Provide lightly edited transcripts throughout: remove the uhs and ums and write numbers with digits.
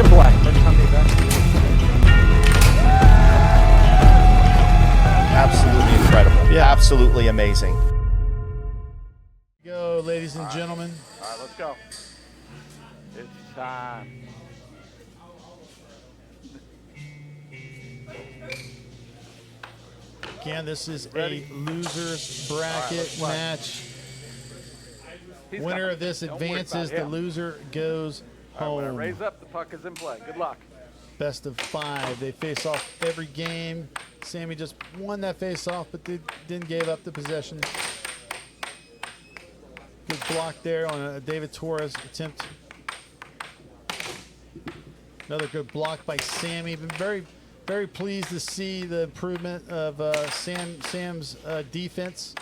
and play. Absolutely incredible. Yeah. Absolutely amazing. Go, ladies and gentlemen. All right, let's go. It's time. Again, this is Ready? a loser's bracket match. Winner of this advances. The loser goes home. Raise up. The puck is in play. Good luck. Best of 5. They face off every game. Sammy just won that face off, but didn't give up the possession. Good block there on a David Torres attempt. Another good block by Sammy. Been very pleased to see the improvement of Sam's defense.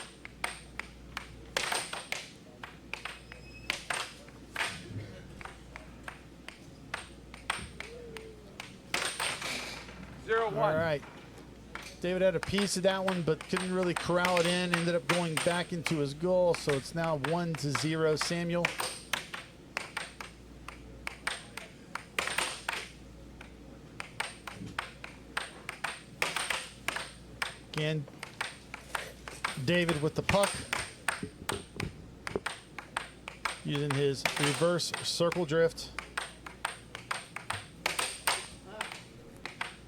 All right. David had a piece of that one, but couldn't really corral it in. Ended up going back into his goal, so it's now 1-0 Samuel. Again, David with the puck. Using his reverse circle drift.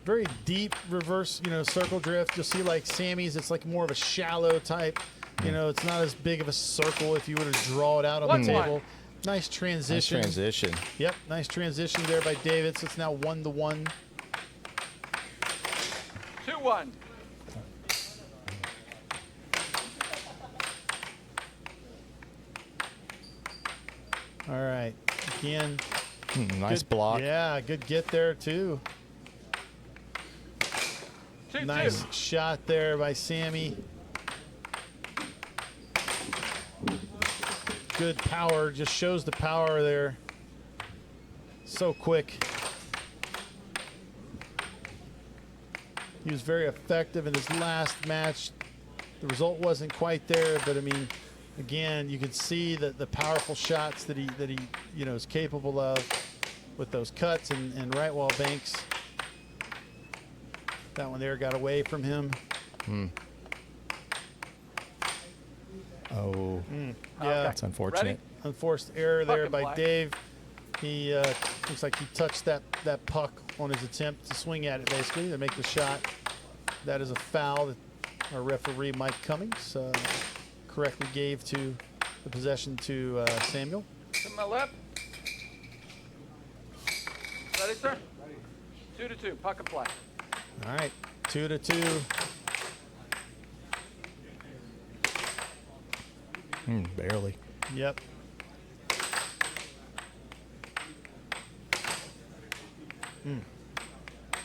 Very deep reverse, circle drift. You'll see like Sammy's, it's like more of a shallow type. It's not as big of a circle if you were to draw it out on the table. Nice transition. Nice transition. Yep, nice transition there by David. So it's now 1-1. 2-1. All right, again. Nice block. Yeah, good get there too. 2-2. Nice shot there by Sammy. Good power, just shows the power there. So quick. He was very effective in his last match. The result wasn't quite there, but I mean, again, you can see that the powerful shots that he is capable of with those cuts and right wall banks. That one there got away from him. Oh, yeah, that's unfortunate. Ready? Unforced error there and by play. Dave. He looks like he touched that puck on his attempt to swing at it, basically, to make the shot. That is a foul that our referee, Mike Cummings, correctly gave to the possession to Samuel. To my left. Ready, sir? 2-2. Puck and play. All right, 2-2. Barely. Yep.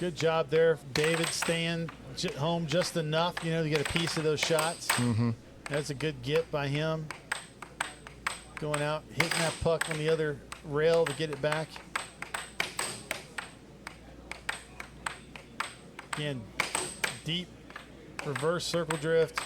Good job there, David, staying home just enough, to get a piece of those shots. That's a good get by him. Going out, hitting that puck on the other rail to get it back. Again, deep reverse circle drift.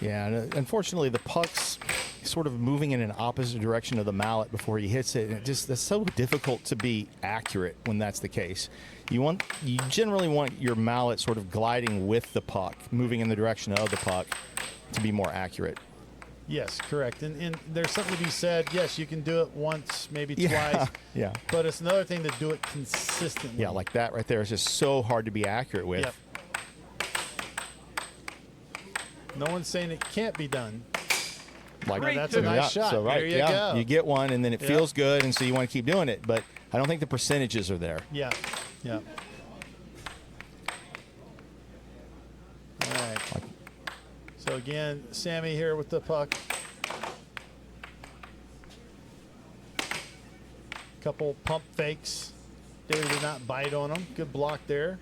Yeah, and unfortunately the puck's sort of moving in an opposite direction of the mallet before he hits it, and that's so difficult to be accurate when that's the case. You generally want your mallet sort of gliding with the puck, moving in the direction of the puck to be more accurate. Yes, correct. And there's something to be said. Yes, you can do it once, maybe twice. Yeah. But it's another thing to do it consistently. Yeah, like that right there is just so hard to be accurate with. Yep. No one's saying it can't be done. Like that's a nice shot. So right, there you go. You get one, and then it feels good, and so you want to keep doing it. But I don't think the percentages are there. Yeah. Yeah. All right. So again, Sammy here with the puck. Couple pump fakes. David did not bite on them. Good block there.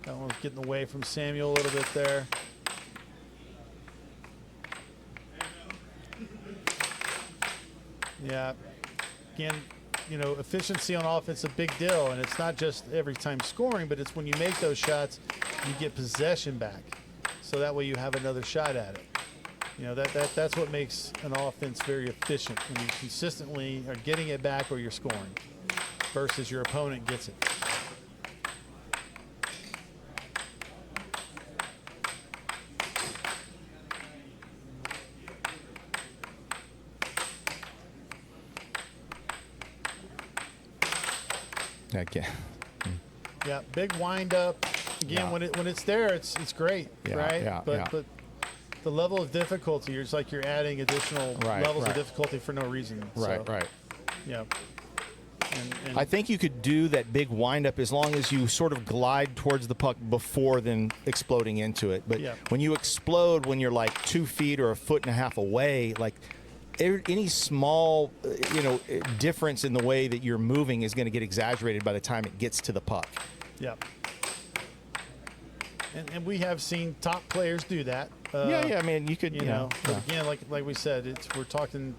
That one was getting away from Samuel a little bit there. Yeah. Again, efficiency on offense is a big deal, and it's not just every time scoring, but it's when you make those shots, you get possession back. So that way you have another shot at it. You know, that's what makes an offense very efficient, when you consistently are getting it back or you're scoring versus your opponent gets it. Okay. Yeah, big wind up. Again, Yeah. when it's there, it's great, Yeah, right? yeah, but yeah. but the level of difficulty, it's like you're adding additional Right, levels right. of difficulty for no reason. Right, So, right. Yeah. And I think you could do that big windup as long as you sort of glide towards the puck before then exploding into it. But Yeah. when you explode, when you're like 2 feet or 1.5 feet away, like any small, difference in the way that you're moving is going to get exaggerated by the time it gets to the puck. yeah. And we have seen top players do that. Yeah. I mean, you could, You know, but yeah. again, like we said, we're talking,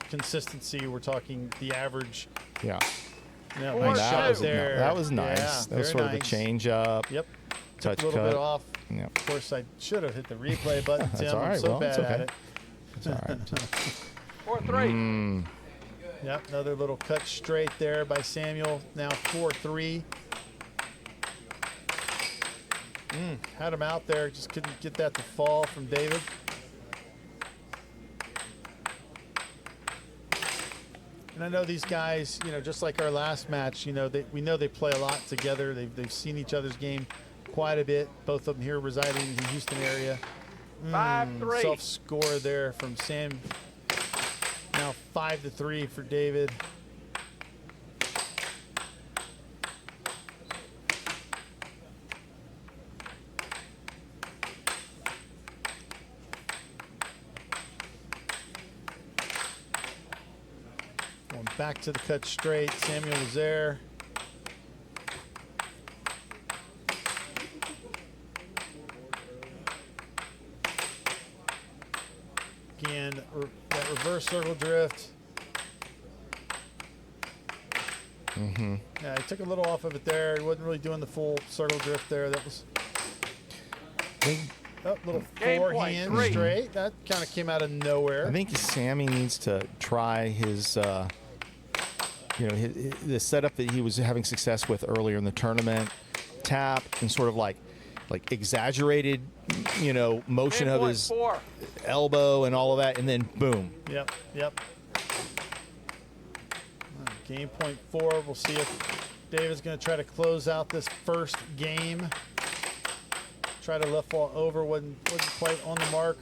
consistency. We're talking the average. Yeah. Yeah, Four, nice two. shot there. That was nice. Yeah, that was very sort of a nice. change up. Yep. Touch Took a little cut. bit off. Yep. Of course, I should have hit the replay button, That's Tim. all I'm right. so Well, it's bad at okay. it. It's all right. 4-3. Yep, another little cut straight there by Samuel. Now 4-3. Had him out there, just couldn't get that to fall from David. And I know these guys, just like our last match, we know they play a lot together. They've seen each other's game quite a bit. Both of them here residing in the Houston area. 5-3. Self score there from Sam. Now 5-3 for David. Going back to the cut straight. Samuel was there. Again, that reverse circle drift. Yeah, he took a little off of it there. He wasn't really doing the full circle drift there. That was a little Game point, forehand 3. straight. That kind of came out of nowhere. I think Sammy needs to try his, the setup that he was having success with earlier in the tournament. Tap and sort of like exaggerated, motion Game of point, his 4. elbow and all of that, and then boom. Yep. Game point 4. We'll see if David's going to try to close out this first game. Try to left fall over, wasn't quite on the mark.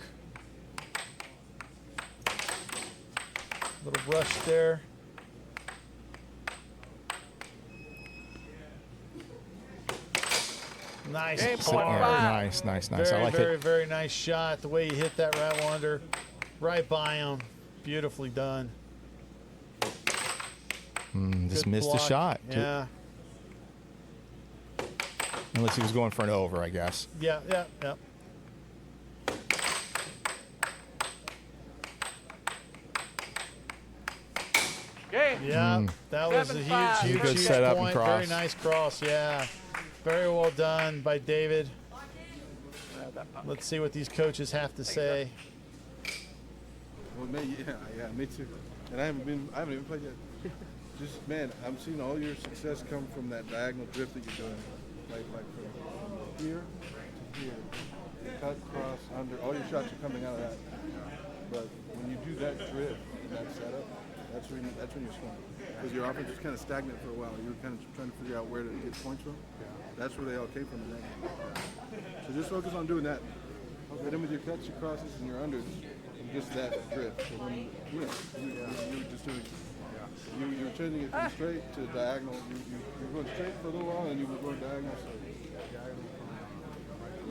Little rush there. Nice Game So, point par. five. nice. I Very, like very, it. very nice shot. The way he hit that right under, right by him. Beautifully done. Just Good missed block. a shot. Yeah. Unless he was going for an over, I guess. Yeah. Game. Yeah, that was a 7-5. huge Good setup and point. cross. Very nice cross, yeah. Very well done by David. Grab that puck. Let's see what these coaches have to say. Well, me too. And I haven't even played yet. Just man, I'm seeing all your success come from that diagonal drift that you're doing, like from here to here, cut, cross, under. All your shots are coming out of that. But when you do that drift, that setup, that's when you're scoring. Because your offense was kind of stagnant for a while. You were kind of trying to figure out where to get points from. That's where they all came from. In that game. So just focus on doing that. Hit them with your cuts, your crosses, and your unders. And just that drift. So when you were just doing. You were changing it from straight to diagonal. You were going straight for a little while, and you were going diagonal. So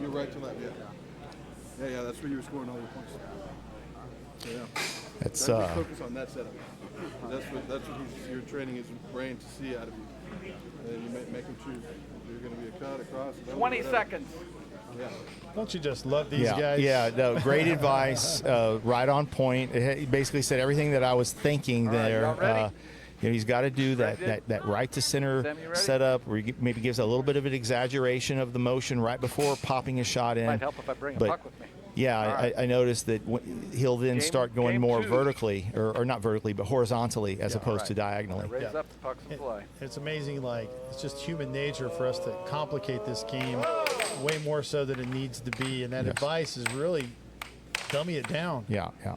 you're right to left. Yeah. That's where you were scoring all your points. So, yeah. That's Just focus on that setup. That's what you're training his brain to see out of you. And then you make him choose. You're going to be a cut, a cross. 20 seconds. Yeah. Don't you just love these guys? Yeah, no, great advice, right on point. He basically said everything that I was thinking right, there. y'all ready? He's got to do Ready? that right to center Sam, you ready? setup where he maybe gives a little bit of an exaggeration of the motion right before popping a shot in. Might help if I bring a But puck with me. Yeah, right. I noticed that he'll then start going game more 2. vertically, or not vertically, but horizontally as opposed to Right. diagonally. Raise Yeah. up, the puck's in play. It's amazing, like, it's just human nature for us to complicate this game way more so than it needs to be. And that Yes. advice is really dummy it down. Yeah, yeah.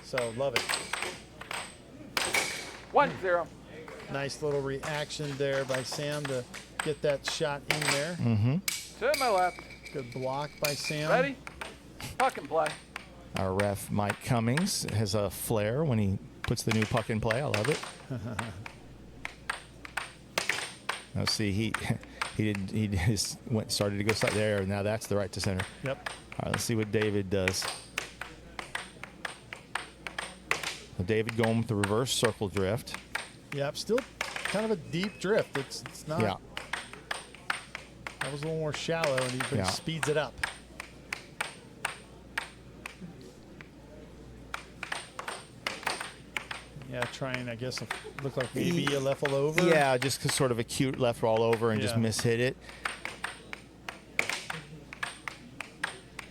So, love it. 1-0. Nice little reaction there by Sam to get that shot in there. To my left. Good block by Sam. Ready? Puck in play. Our ref, Mike Cummings, has a flair when he puts the new puck in play. I love it. Now see, he just started to go side there. Now that's the right to center. Yep. All right, let's see what David does. So David going with the reverse circle drift. Yep. Still kind of a deep drift. It's not. Yeah. That was a little more shallow, and he Yeah. speeds it up. Yeah, trying, I guess, look like maybe a level over. Yeah, just sort of a cute left roll over and just Yeah. mishit it.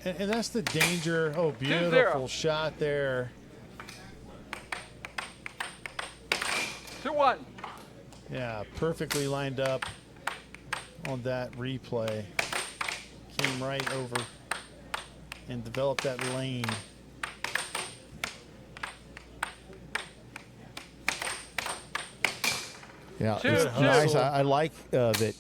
And that's the danger. Oh, beautiful 2-0. shot there. 2-1. Yeah, perfectly lined up on that replay. Came right over and developed that lane. Yeah, 2-2. it's nice. I like that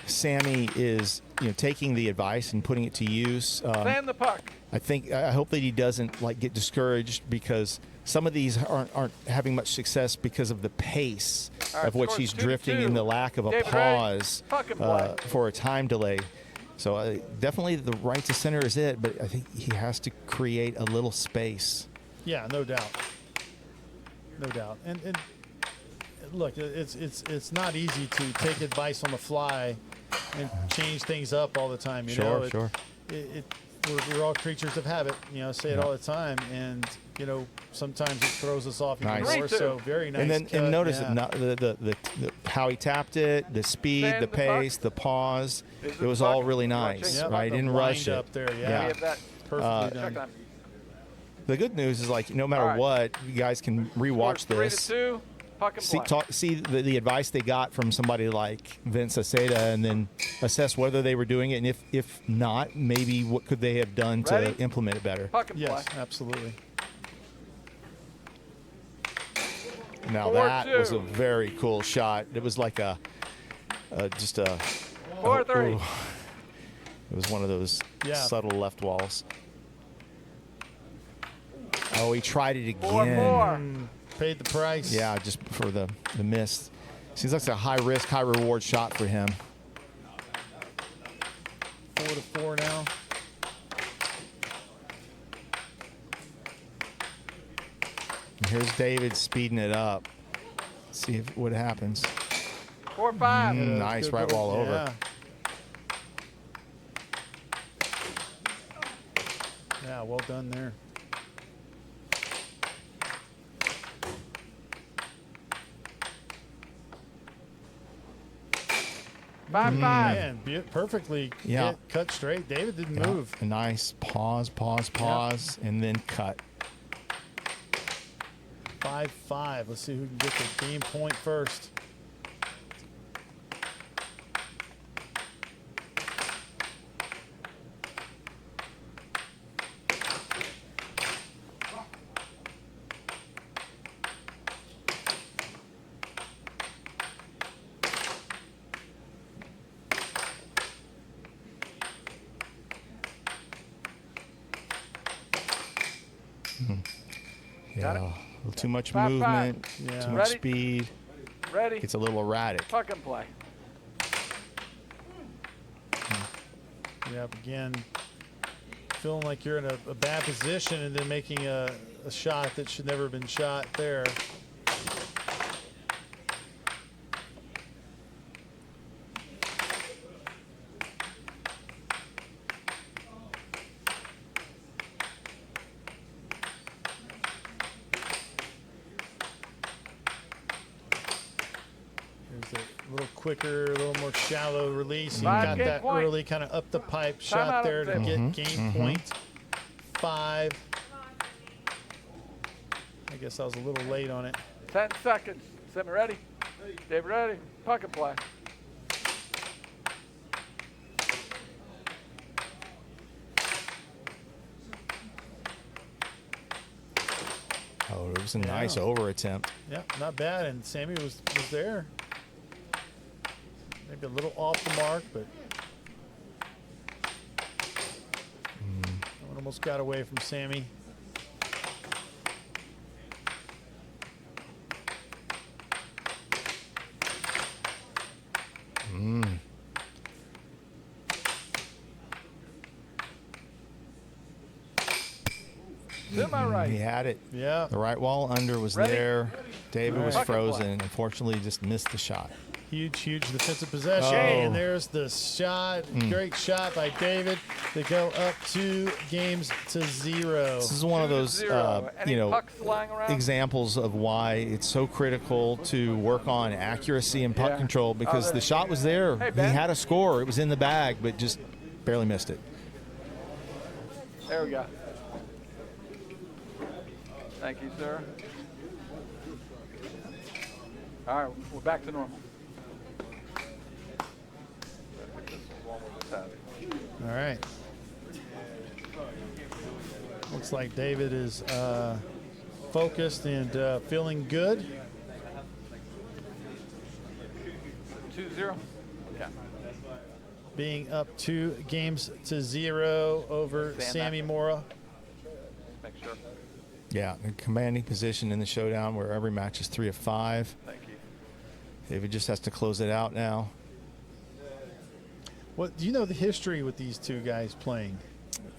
Sammy is taking the advice and putting it to use. Fan the puck. I hope that he doesn't get discouraged because some of these aren't having much success because of the pace All right, of which scores he's 2-2. drifting and the lack of a David Ray, pause puck and play. for a time delay. So definitely the right to center is it, but I think he has to create a little space. Yeah, no doubt. No doubt. And look, it's not easy to take advice on the fly and change things up all the time. Sure. We're all creatures of habit. Say it all the time, and sometimes it throws us off even Nice. more. 3-2. So very nice. And then cut, and notice yeah. the how he tapped it, the speed, Fan the the puck. pace, the pause. Is It it was puck? all really You wanna change nice, the Yep, right? He the didn't rush wind it. up there. We Yeah, have that. perfectly Check done. on. The good news is no matter All right. what, you guys can rewatch Scores this. 3-2. Puck and play. See the advice they got from somebody like Vince Aceda, and then assess whether they were doing it, and if not, maybe what could they have done to Ready? implement it better. Puck and Yes, play. absolutely. Now 4-2. that was a very cool shot. It was like just a 4-3. ooh. It was one of those Yeah. subtle left walls. Oh, he tried it again. 4-4. Paid the price. Yeah, just for the miss. Seems like it's a high risk, high reward shot for him. 4-4 now. And here's David speeding it up. Let's see what happens. 4-5. Nice Good right little- wall over. Yeah. Yeah, well done there. Five. Man, perfectly Yeah. cut straight. David didn't Yeah, move. a nice pause, and then cut. 5-5. Let's see who can get the game point first. Yeah, a little too much 5-5. movement, Yeah. too much Ready? speed. Ready? It's a little erratic. Puck and play. Yep, again, feeling like you're in a bad position and then making a shot that should never have been shot there. There's a little quicker, a little more shallow release. You Five got game that point. early kind of up the pipe Timeout shot there to on the get game point. 5. I guess I was a little late on it. 10 seconds. Semi ready? David ready? Puck and play. Oh, it was a nice over attempt. Yeah, not bad. And Sammy was there. Maybe a little off the mark, but that one almost got away from Sammy. Semi-right. He had it. Yeah. The right wall under was Ready? there. David was Puck and play. frozen. Unfortunately, just missed the shot. Huge defensive possession. Oh. And there's the shot. Great shot by David to go up 2 games to 0. This is one of those, 0. Any you know, pucks flying around? examples of why it's so critical to work on accuracy and puck Yeah. control, because the shot was there. Hey, He Ben. had a score. It was in the bag, but just barely missed it. There we go. Thank you, sir. All right, we're back to normal. All right. Looks like David is focused and feeling good. 2-0. Okay. Being up 2 games to 0 over Stand Sammy back. Mora. Make sure. Yeah, a commanding position in the showdown where every match is 3 of 5. Thank you. David just has to close it out now. What do you know the history with these 2 guys playing?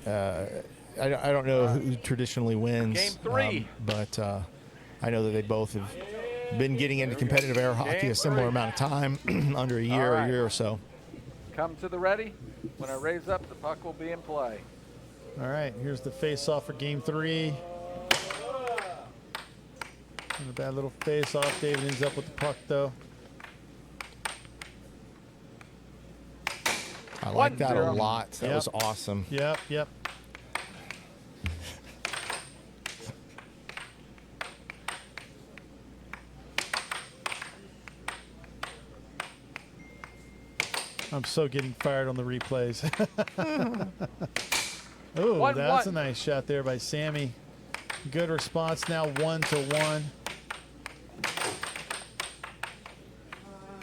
I don't know who traditionally wins. Game 3. But I know that they both have been getting into competitive air hockey Game a similar 3. amount of time, under a year, All right. a year or so. Come to the ready. When I raise up, the puck will be in play. All right, here's the face-off for game 3. And a bad little face-off. David ends up with the puck, though. I like that a 1-0. lot. That Yep. was awesome. Yep. I'm so getting fired on the replays. Oh, 1-1. that's a nice shot there by Sammy. Good response now, 1-1.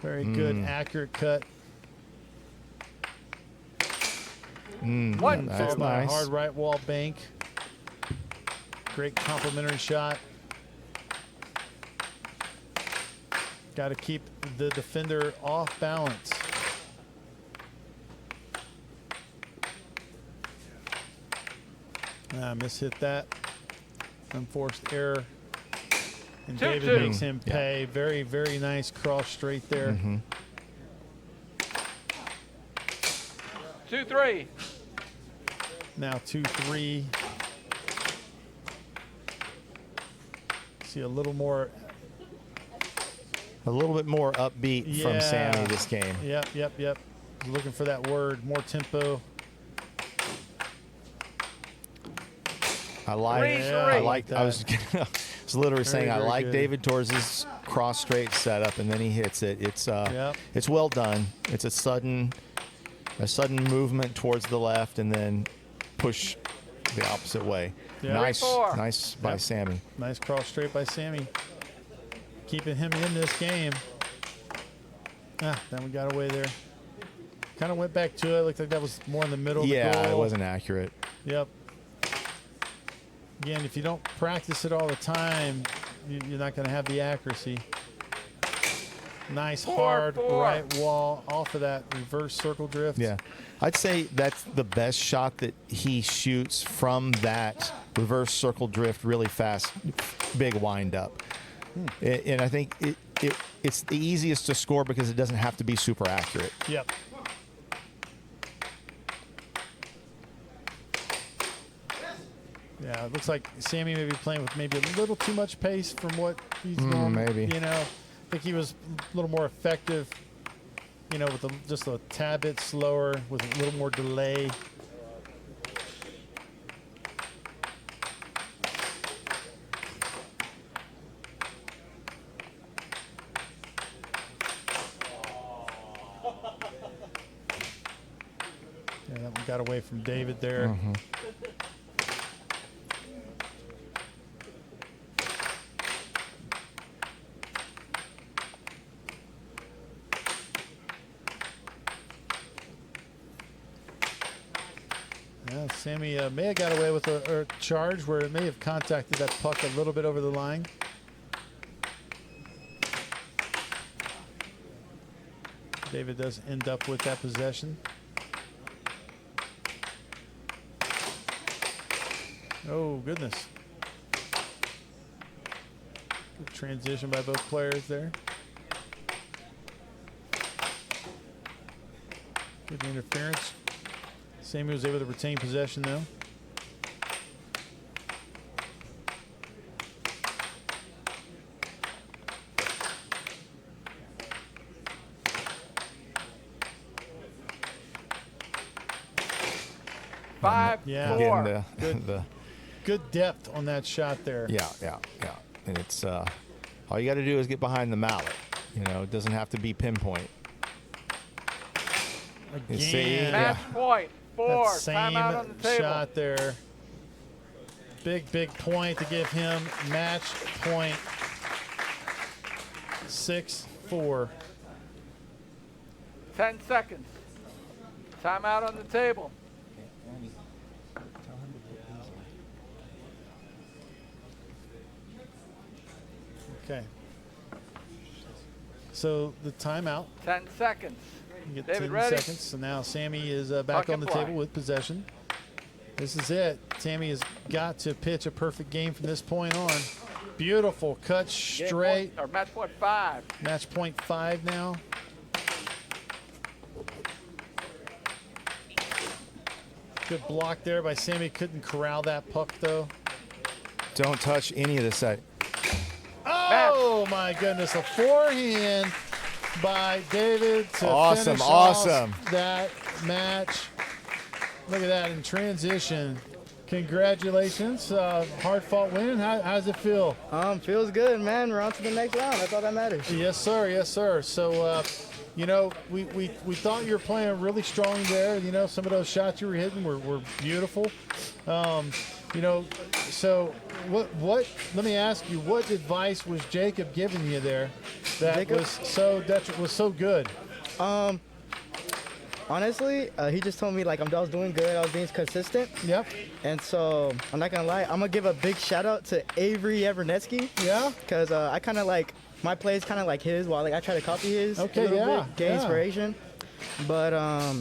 Very good, accurate cut. One. That's Followed by a nice. hard right wall bank. Great complimentary shot. Got to keep the defender off balance. Mishit that. Unforced error. And 2-2. David makes him Yeah. pay. Very, very nice cross straight there. 2-3. Now 2-3. See a little more. A little bit more upbeat from Yeah. Sammy this game. Yep. Looking for that word. More tempo. I like. 3-3. I like I was, I was literally saying I very like good. David Torres' cross straight setup, and then he hits it. It's Yep. it's well done. It's a sudden movement towards the left, and then push the opposite way. Yeah. Nice, 3-4. nice by Yep. Sammy. Nice cross straight by Sammy. Keeping him in this game. Then we got away there. Kind of went back to it. Looked like that was more in the middle of the Yeah, goal. it wasn't accurate. Yep. Again, if you don't practice it all the time, you're not going to have the accuracy. Nice 4-4. hard right wall off of that reverse circle drift. Yeah, I'd say that's the best shot that he shoots from that reverse circle drift, really fast, big wind up. And I think it's the easiest to score because it doesn't have to be super accurate. Yep. Yeah, it looks like Sammy may be playing with maybe a little too much pace from what he's normally. maybe. You know, I think he was a little more effective you know, with just a tad bit slower, with a little more delay. Yeah, that one got away from David there. Mm-hmm. Yeah, Sammy may have got away with a charge where it may have contacted that puck a little bit over the line. David does end up with that possession. Oh, goodness. Good transition by both players there. Good interference. Sammy was able to retain possession, though. Yeah. Again, Good. Good depth on that shot there. Yeah. And it's all you got to do is get behind the mallet. You know, it doesn't have to be pinpoint. You see? Again. Match point. 4. That Timeout on the same table. shot there. Big point to give him match point. 6-4. 10 seconds. Timeout on the table. Okay. So the timeout. 10 seconds. You get David, 10 ready? seconds. So now Sammy is back Puck on and the fly. table with possession. This is it. Sammy has got to pitch a perfect game from this point on. Beautiful cut Game straight. point, or match point 5. Match point 5 now. Good block there by Sammy. Couldn't corral that puck though. Don't touch any of this side. Oh my goodness! A forehand by David to Awesome, finish awesome. off that match. Look at that in transition. Congratulations, hard-fought win. How does it feel? Feels good, man. We're on to the next round. That's all that matters. Yes, sir. Yes, sir. So, you know, we thought you were playing really strong there. You know, some of those shots you were hitting were beautiful. You know, so what? Let me ask you, what advice was Jacob giving you there that Jacob? was so good? Honestly, he just told me like I was doing good. I was being consistent. Yep. And so I'm not gonna lie. I'm gonna give a big shout out to Avery Evernetsky. Yeah. Because I kind of like my play is kind of like his, while like I try to copy his. Okay, a little yeah, bit, get yeah. inspiration. But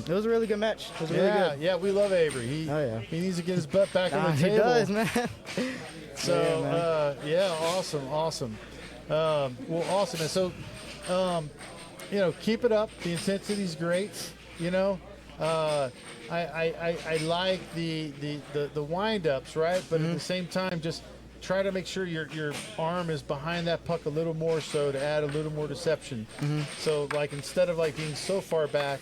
it was a really good match. It was really good. Yeah, we love Avery. He needs to get his butt back on the table. He does, man. So awesome. Well, awesome. And so, you know, keep it up. The intensity's great. You know, I like the wind-ups, right? But at the same time, just try to make sure your arm is behind that puck a little more, so to add a little more deception. So like instead of like being so far back,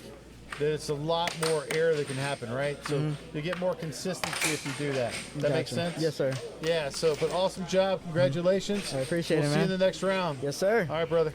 that it's a lot more error that can happen, right? So you get more consistency if you do that. That makes sense? Yes, sir. Yeah. So, but awesome job. Congratulations. I appreciate it, We'll see you man. in the next round. Yes, sir. All right, brother.